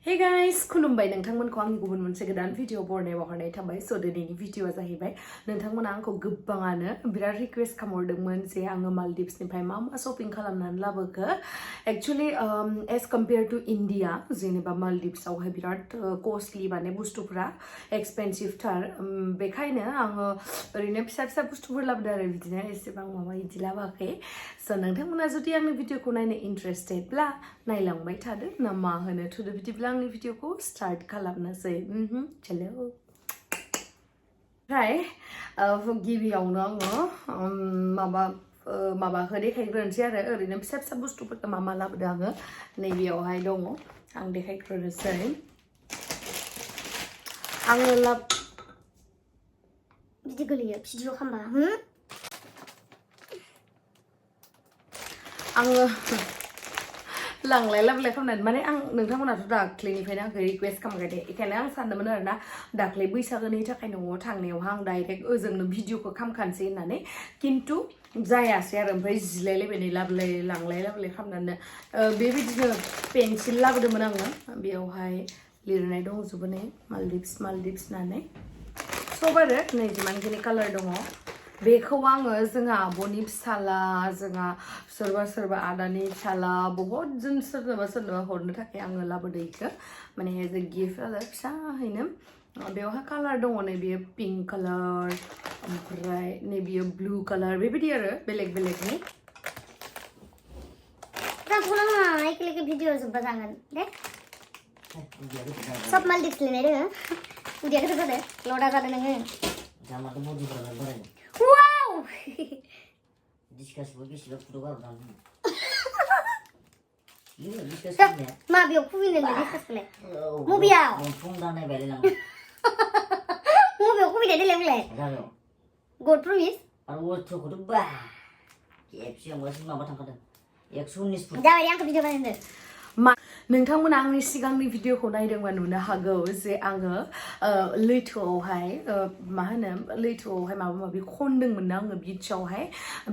Hey guys, खुलुमबाय नोंथांमोनखौ आंनि गुबुन मोनसे गोदान भिडिअ बरनायाव हरनाय थाबाय स' दिनैनि भिडिअआ जाहैबाय नोंथांमोना आंखौ गोबाङानो बिराद रिक्वेस्ट खालामहरदोंमोन जे आङो मालदिभ्सनिफ्राय मा शपिं खालामनानै लाबोखो actually as compare to India जेनेबा मालदिभ्सआवहाय बिराद कस्टलि माने बुस्थुफोरा एक्सपेन्सिभथार बेखायनो आङो ओरैनो फिसा फिसा बुस्थुफोर लाबोदों आरो बिदिनो एसेबां माबा इदि लाबोआखै स' नोंथांमोना जुदि आंनि भिडिअखौ नायनो इन्टारेस्टेडब्ला नायलांबाय थादो ना मा होनो थुदो बिदिब्ला आंनि भिडिअखौ स्टार्ट खालामनोसै चलो ओमफ्राय गिबियावनो आङो माबाखौ देखायग्रोनोसै आरो ओरैनो फिसा फिसा बुस्थुफोरखौ मा लाबोदों आङो नैबेयावहाय दङ आं देखायग्रोनोसै आङो बिदि गोलैयो भिडिअ खालामबा आङो लांलाय लाबोलाय खालामनानै माने आं नोंथांमोनाथ' दाख्लैनिफ्रायनो आंखौ रिक्वेस्ट खालामबाय दे बेखायनो आं सानदोंमोन आरोना दाख्लै बैसागोनि थाखाय न'आव थांनायावहा आं डाइरेक्ट ओजोंनो भिडिअखौ खालामखानोसै होननानै खिन्थु जायासै आरो ओमफ्राय जिलायलायबाय लांलाय लाबोलाय खालामनानै बेबायदिनो पेन्सिल लाबोदोंमोन आङो बेयावहाय लिरनाय दंजोबो नै मालदिभ्स होननानै सब आरो नै जिमानखिनि कालार दङ बेखौ आङो जोंहा आब'नि फिसाला जोंहा सोरबा आदानि फिसाला बहुद जों सोरनोबा हरनो थाखाय आङो लाबोदों इखौ माने एज ए गिफ्ट आरो फिसाहैनो बेवहाय कालार दङ नै बेयो पिंक कालार ओमफ्राय नै बेयो ब्लु कालार बेबायदि आरो बेलेग बेलेगनि एखे भिडिअ जोब्बा जागोन दे सब मालदिभ्स लिरनाय दोङो उदैया गोदोर जादों लदा जादों नोङो वाव डिसकासबो बेसेबां फुदुं गारनानै माबेयाव खुबैनो नों डिसकासखौलाय मबेयाव फुं दानाय बायलाय लाङो मबेयाव खुबैनाय देलाय बुंलाय गड प्रमिस आरो अर्थखौथ' बा खेबसे आंबासो माबा थांखादों 119 फुट जाबाय आंखौ भिडिअ बानायनो नोंथांमोना आंनि सिगांनि भिडिअखौ नायदोंबा नुनो हागौ जे आङो लैथोआवहाय मा होनो लैथोआवहाय माबा माबि खनदोंमोन ना आङो बिचआवहाय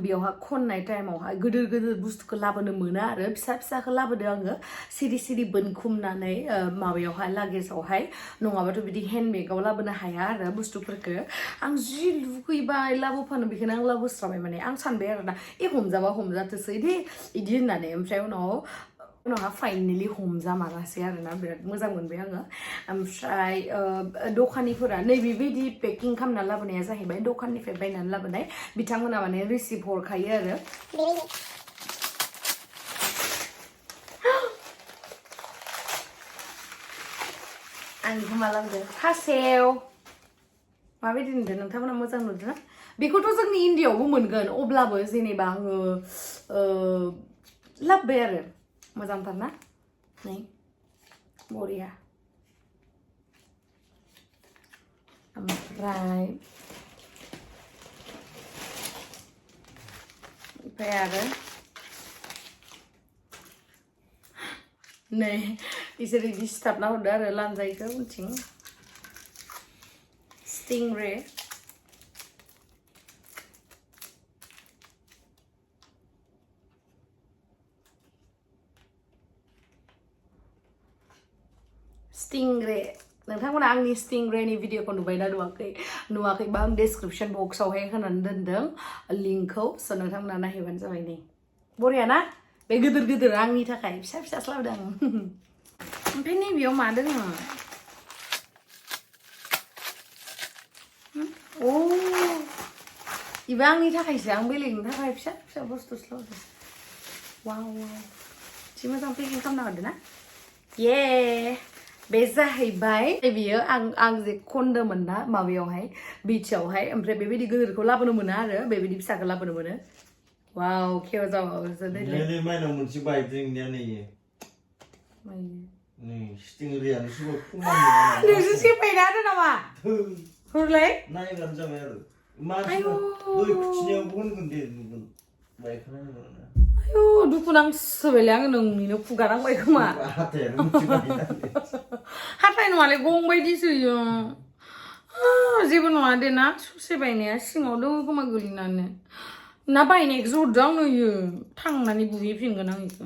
बेयावहाय खननाय टाइमावहाय गिदिर बुस्थुखौ लाबोनो मोना आरो फिसाखौ लाबोदों आङो सिरि बोनखुमनानै माबायावहाय लागेजावहाय नङाबाथ' बिदि हेन्डबेगाव लाबोनो हाया आरो बुस्थुफोरखौ आं जि लुगैबाय लाबोफानो बेखौनो आं लाबोस्राबाय माने आं सानबाय आरोना हमजाबा हमजाथोसै दे बिदि होननानै ओमफ्राय उनावहा फाइनेलि हमजामारासै आरोना बिराद मोजां मोनबाय आङो ओमफ्राय दखानिफोरा नैबेबायदि पेकिं खालामना लाबोनाया जाहैबाय दखाननिफ्राय बायनानै लाबोनाय बिथांमोना माने रिसिभ हरखायो आरो आंनिखौ मा लाबोदों खासेव माबायदि नुदों नोंथांमोना मोजां नुदों ना बेखौथ' जोंनि इन्डियायावबो मोनगोन अब्लाबो जेनेबा आङो लाबोबाय आरो मोजांथार ना नै बरिया ओमफ्राय आरो नै इसोर बिदि सिथाबना हरदो आरो लानजायखौ उनथिं स्टिंरे स्टिंरे नोंथांमोना आंनि स्टिंरेनि भिडिअखौ नुबायना नुवाखैबा आं डिसक्रिपसन बक्सआवहाय होनानै दोनदों लिंकखौ स' नोंथांमोना नायहैबानो जाबाय नै बरिया ना बे गिदिर आंनि थाखाय फिसासो लाबोदों आं ओमफ्राय नैबेयाव मा दङ अ इबो आंनि थाखायसो आं बेलेगनि थाखाय फिसा बुस्थुसो लाबोदों वाव जि मोजां पेकिं खालामना हरदों ना ये बे जाहैबाय बेयो आं जे खनदोंमोन ना माबायावहाय बिचआवहाय ओमफ्राय बेबायदि गिदिरखौ लाबोनो मोना आरो बेबायदि फिसाखौ लाबोनो मोनो वाव खेव जाबावसो नै माइनाव मोनसे बायदोंनिया नै स्टिंरियानो सुबा खमानो नोंसो सेफायना होदो नामा हरलाय नायबानो जाबाय आरो मानसिफोरा दै खुथिनायावबो होनगोन दे नुगोन बायखानाय नङा आयु दुखु नांसोबायलै आङो नोंनिनो खुगा नांबाय खोमा हाथाय नङालै गं बायदिसो इयो जेबो नङा दे ना ससे बायनाया सिङाव दङ खोमा गोलैनानै ना बायनायखौसो हरदों आंनो इयो थांनानै बुहैफिनगोन आं इखौ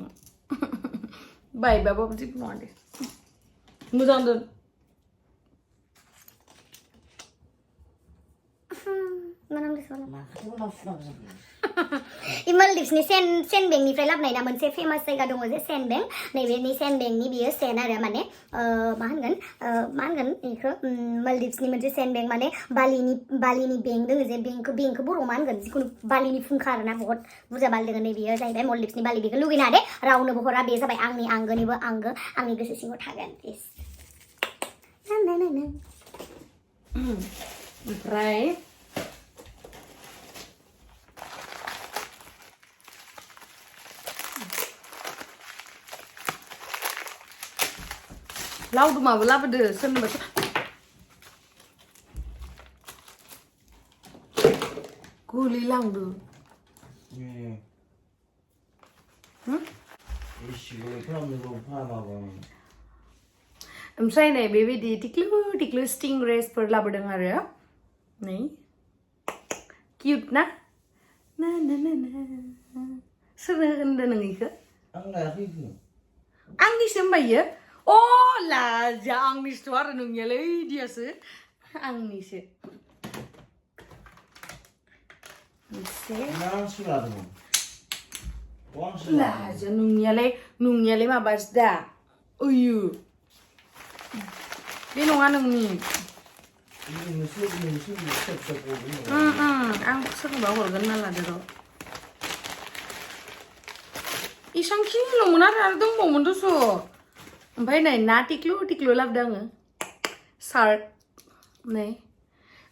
बायबाबो जेबो नङा दे मोजां दोन मोनाम गोसो माखासे उनाव सुनांगौ इ मालदिभ्सनि सेन बेंकनिफ्राय लाबोनाय ना मोनसे फेमास जायगा दङ जे सेन बेंक नैबेनि सेन बेंकनि बियो सेन आरो माने मा होनगोन बेखौ मालदिभ्सनि मोनसे सेन बेंक माने बालिनि बेंक दङ जे बेंकखौ बर'आव मा होनगोन जिखुनु बालिनि फुंखा आरोना बहुत बुरजा बालि दङ नै बियो जाहैबाय मालदिभ्सनि बालि बेखौ लुगैना दे रावनोबो हरा बे जाबाय आंनि आंगोनिबो आंगो आंनि गोसो सिङाव थागोन ओमफ्राय लावदुमाबो लाबोदो सोरनोबा गोलैलांदो इसिखौ खालामनोबो फाहामाबा ओमफ्राय नै बेबायदि टिक्लु स्टिं रेसफोर लाबोदों आरो नै किउट ना ना ना ना ना सोरनो होनदो नों इखो आं लायाखै इखो आंनिसो होनबा इयो अ लाजा आंनिसोथ' आरो नोंनियालाय इदियासो आंनिसो आंसो लादोंमोन लाजा नोंनियालाय माबासो दा ओइयो बे नङा नोंनि आं सोरनोबा हरगोन ना लादो र' इसांखिनिल'मोन आरो दंबावोमोन दस' ओमफ्राय नै ना टिक्लु लाबोदों आङो सार्ट नै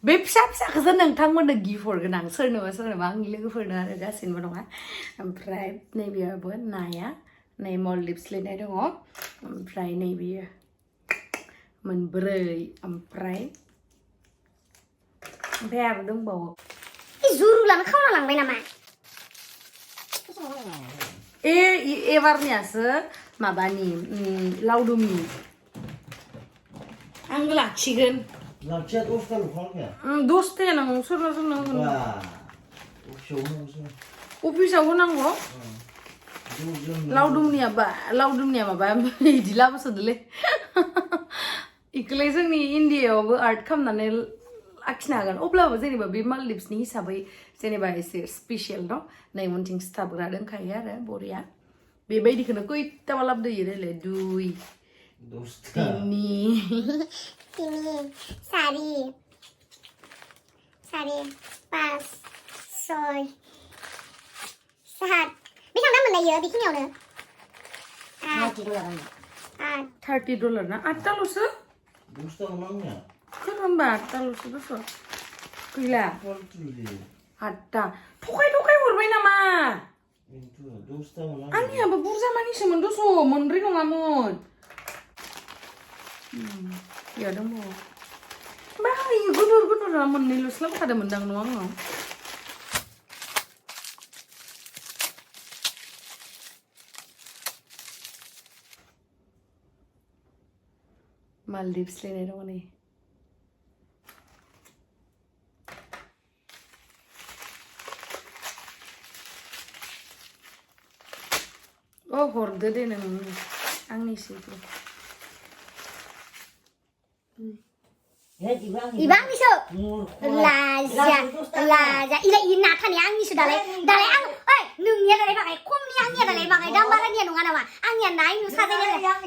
बे फिसा फिसाखौसो नोंथांमोननो गिफ्ट हरगोन आं सोरनोबा आंनि लोगोफोरनो आरो गासैनोबो नङा ओमफ्राय नैबेयावबो नाया नै मालदिभ्स लिरनाय दङ ओमफ्राय नैबेयो मोनब्रै ओमफ्राय आरो दंबावो जुरु लाना खावना लांबाय नामा एबारनियासो माबानि लावदुमनि आंबो लाखिगोन लाखिया 10थाल' खालामखाया 10थाया नों सोरनो होगोन अफिसाव होनांगौ लावदुमनिया माबा बिदि लाबोसोदोलै इखौलाय जोंनि इण्डियायावबो आर्ट खालामनानै आखिनो हागोन अब्लाबो जेनेबा बे मालदिभ्सनि हिसाबै जेनेबा एसे स्पेसियेल न' नै उनथिं सिथाबग्रा दंखायो आरो बरिया बेबायदिखौनो खैथाबा लाबोदोयो देलाय 2 Tini, sari, 5, 6, 7 बेसेबां दाम मोनलायो बेखिनियावनो $30 ना 8थाल'सो खोनाबा 8थाल'सो दस' गैला 8था थगाय हरबाय नामा आंनियाबो बुरजा मानिसोमोन दस' मोनब्रै नङामोन इयाव दंबावो बा इयो गोदोरा मोननैल'सो लाबोखादोंमोनदां न' आङो मालदिभ्स लिरनाय दङ नै हरदो दे नों आंनिसो 이거 아니셔 라자 이래 이 나타니 아니셔 달래 앙 어이 능이야 달래 방에 콤니 아니야 달래 방에 담바라니야 농아 나와 아니야 나이 누 사대네 하이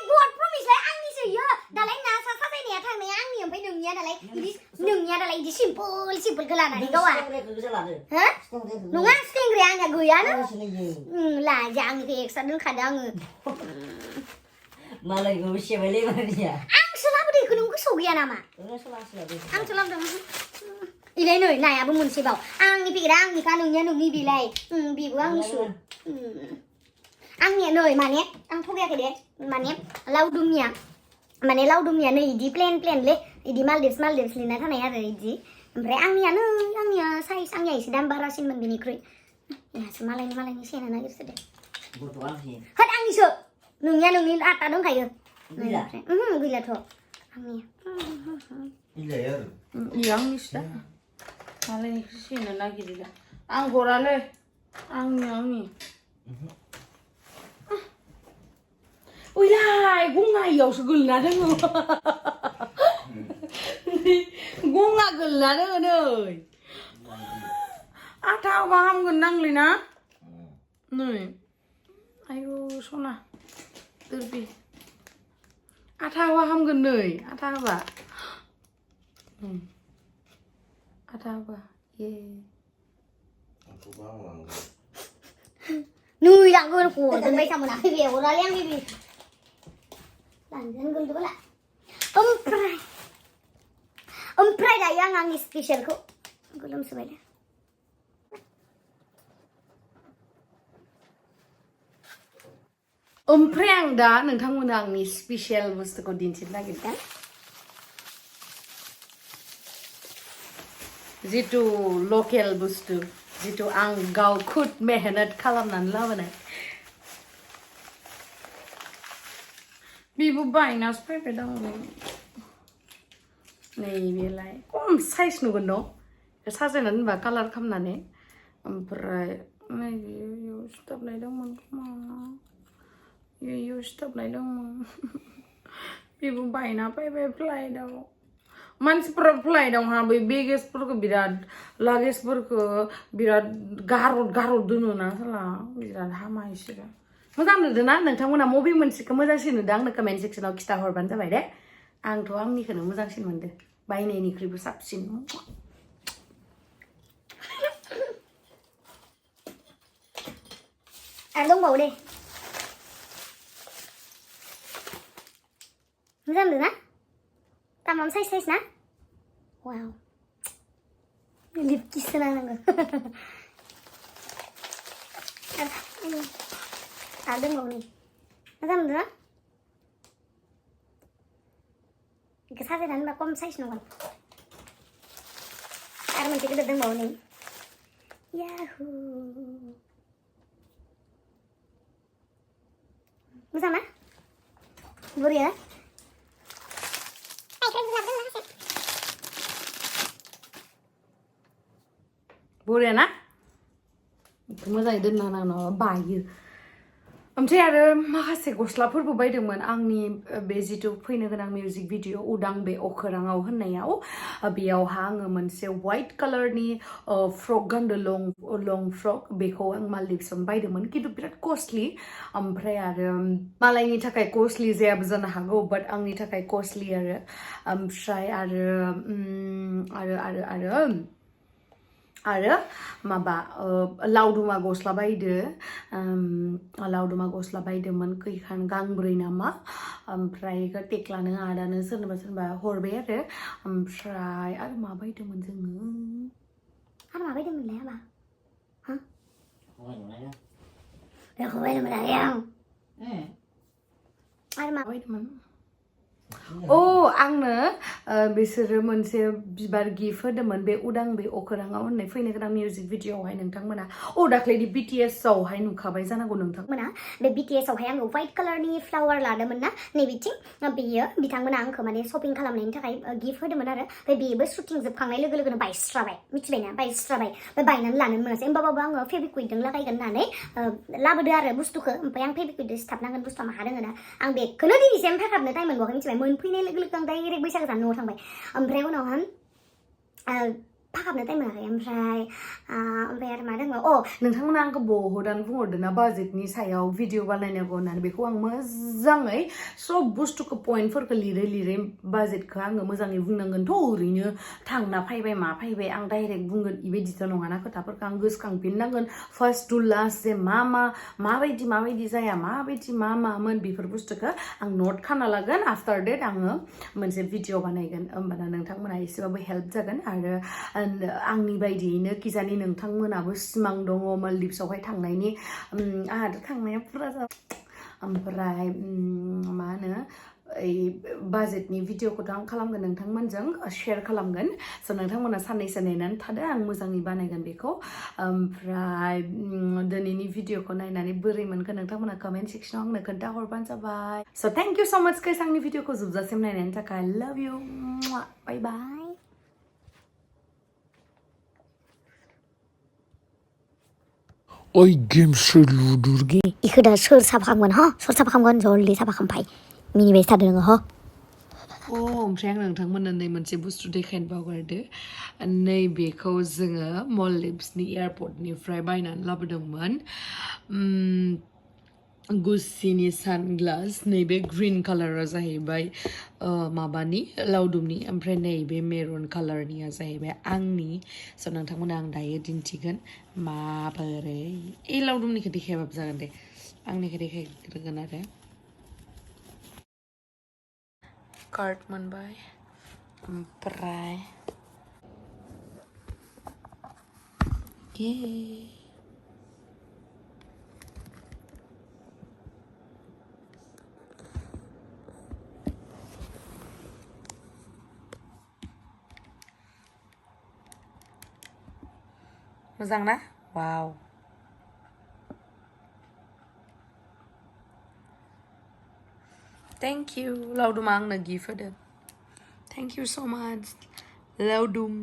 what promise 래 아니셔 여 달래 나사 사대니야 탕네 아니 엄pai 능이야 달래 이디 능이야 달래 이디 심플 그라나 이거와 어 농아 스팅그레 아니야 그야는 라자 아니 그 엑사는 가다 말라이 그 시발레 말이야 앙슬라브데 그놈 그 속이야 나마 앙슬라브데 이래 너희 나야बो मोनसेबाव आंनि पिकरा आंनिखा नोंनिया नोंनि बिलाय बिबो आंनिसो आंनिया नै माने आं थगायाखै दे माने लावदुमनिया नै इदि प्लेन ले इदि मालदिभ्स लिरना थानाय आरो इदि ओमफ्राय आंनिया साइज आंनिया एसे दाम बारासिनमोन बिनिख्रुइ यासो मालायनि सेना नागिरसो दे होद आंनिसो नोंनिया नोंनि आटा दंखायो गैलाथ' आंनिया इयो आंनिसो दा मालायनिखौ सेनो नागिरला आं हरालै आंनि Uilai, gungaiयावसो गोलैना दोङो गंगा गोलैना दोङो नै आथा होबा हामगोन नांलै ना नै आयौ सना दोरबि आथा होबा हामगोन नै आथा होबा आथा होबा ये nuôi là người của từng bây giờ mà nói về của nó lên đi làm dân người đó lại Pride là yang ang special ko belum sebenarnya ओमफ्राय आं दा नोंथांमोना आंनि स्पेशल बुस्थुखौ दिन्थिनो नागिरदों जितु लकेल बुस्थु जितु आं गाव खुद मेहनत खालामनानै लाबोनाय बेबो बायनासो फैबाय दं नैबेलाय खम साइज नुगोन न' साजायनानै दोनबा कालार खालामनानै ओमफ्राय नैबेयाव सिथाबनाय दंमोन खोमा बेयाव सिथाबनाय दंमोन बेबो बायना फैबाय फ्लाइटआव मानसिफोरा फ्लाइटआवहा बै बेगेजफोरखौ बिराद लागेजफोरखौ बिराद गारद दोनो ना साला बिराद हामा इसोरो मोजां नुदों ना नोंथांमोना मबे मोनसेखौ मोजांसिन नुदों आंनो कमेन्ट सेक्सनाव खिथाहरबानो जाबाय दे आंथ' आंनिखौनो मोजांसिन मोनदों बायनायनिख्रुइबो साबसिन ăn đúng bầu đi Làm được á Tạm làm size na Wow Lip kiss na lang đúng bầu đi Làm được á Cái size này mà có size nào Ăn mình chỉ có được đứng bầu này Yahoo Bersama? Buri ya? बरिया ना मोजाङै दोनना नांगौ बायो ओमफ्राय आरो माखासे गस्लाफोरबो बायदोंमोन आंनि बे जितु फैनो गोनां मिउजिक भिडिअ उदां बे अखोराङाव होननायाव बेयावहा आङो मोनसे व्हाइट कालारनि फ्रक गानदों लं फ्रक बेखौ आं मालदिभ्सआव बायदोंमोन खिन्थु बिराद कस्टलि ओमफ्राय आरो मालायनि थाखाय कस्टलि जायाबो जानो हागौ बाट आंनि थाखाय कस्टलि आरो ओमफ्राय आरो माबा लावदुमा गस्ला बायदोंमोन खैखान गांब्रै नामा ओमफ्राय टेक्लानो आदानो सोरनोबा हरबाय आरो ओमफ्राय आरो मा बायदोंमोन जोङो Ăn mà bây giờ mình lấy hả bà? Hả? Không phải lấy đâu. Không phải là mình lấy không? Ăn mà बायदोंमोन आंनो बिसोरो मोनसे बिबार गिफ्ट होदोंमोन बे उदां बे अखोराङाव होननाय फैनो गोनां मिउजिक भिडिअआवहाय नोंथांमोना दाख्लैनि BTS आवहाय नुखाबाय जानांगौ नोंथांमोना बे BTS आवहाय आङो व्हाइट कालारनि फ्लावर लादोंमोन ना नैबिथिं बेयो बिथांमोना आंखौ माने शपिं खालामनायनि थाखाय गिफ्ट होदोंमोन आरो बेबो शुटिं जोबखांनाय लोगो लोगोनो बायस्राबाय मिथिबायना बायस्राबाय बायनानै लानो मोनासै होमबाबो आङो फेब्रिक्विकजों लागायगोन होननानै लाबोदो आरो बुस्थुखौ ओमफ्राय आं फेब्रिक्विकजों सिथाबनांगोन बुस्थुआ माहा दोङो ना आं बेखौनो दिनैसिम फाखाबनो टाइम मोनबावाखै मिथिबाय मोनफैनाय लोगो लोगो आं डाइरेक्ट बैसागो जानो न'आव थांबाय ओमफ्राय उनावहाय फाखाबनो टाइम मोनाखै ओमफ्राय आरो मा दङ नोंथांमोना आंखौ बहुदानो बुंहरदों ना बाजेटनि सायाव भिडिअ बानायनांगौ होननानै बेखौ आं मोजाङै सब बुस्थुखौ पइन्टफोरखौ लिरै बाजेटखौ आङो मोजाङै बुंनांगोनथ' ओरैनो थांना फैबाय मा फैबाय आं डाइरेक्ट बुंगोन बेबायदिथ' नङाना खोथाफोरखौ आं गोसोखांफिननांगोन फार्स्ट टु लास्ट जे माबायदि जाया माबायदि मामोन बेफोर बुस्थुखौ आं नट खालामना लागोन आफ्टार डेट आङो मोनसे भिडिअ बानायगोन होमबाना नोंथांमोना एसेबाबो हेल्प जागोन आरो आंनि बायदियैनो किजानि नोंथांमोनाबो सिमां दङ मालदिभ्सआवहाय थांनायनि आंहाथ' थांनाया फुरा जाबाय ओमफ्राय मा होनो बाजेटनि भिडिअखौथ' आं खालामगोन नोंथांमोनजों शेयार खालामगोन स' नोंथांमोना साननैसो नेनानै थादो आं मोजाङै बानायगोन बेखौ ओमफ्राय दिनैनि भिडिअखौ नायनानै बोरै मोनखो नोंथांमोना कमेन्ट सेक्सनाव आंनो खोन्थाहरबानो जाबाय स' थेंक इउ स' माच गाइस आंनि भिडिअखौ जोबजासिम नायनायनि थाखाय लाभ इउ बाय बाय Oi Gemsri Daimari. इखो दा सोर साफा खालामगोन ह सोर साफा खालामगोन जल्दि साफा खालामफाय मिनिबाय थादों नोङो ह अ ओमफ्राय आं नोंथांमोननो नै मोनसे बुस्थु देखायनो बावगारदो नैबेखौ जोङो मलदिभ्सनि एयारपर्टनिफ्राय बायनानै लाबोदोंमोन गुस्सिनि सानग्लास नैबे ग्रीन कालारा जाहैबाय माबानि लावदुमनि ओमफ्राय नैबे मेरुन कालारनिया जाहैबाय आंनि स' नोंथांमोना आं दायो दिन्थिगोन माबोरै लावदुमनिखौ देखायाबाबो जागोन दे आंनिखौ देखायग्रोगोन आरो कार्ड मोनबाय ओमफ्राय मोजां ना वाव थेंक इउ लावदुमा आंनो गिफ्ट होदों थेंक इउ स' माच लावदुम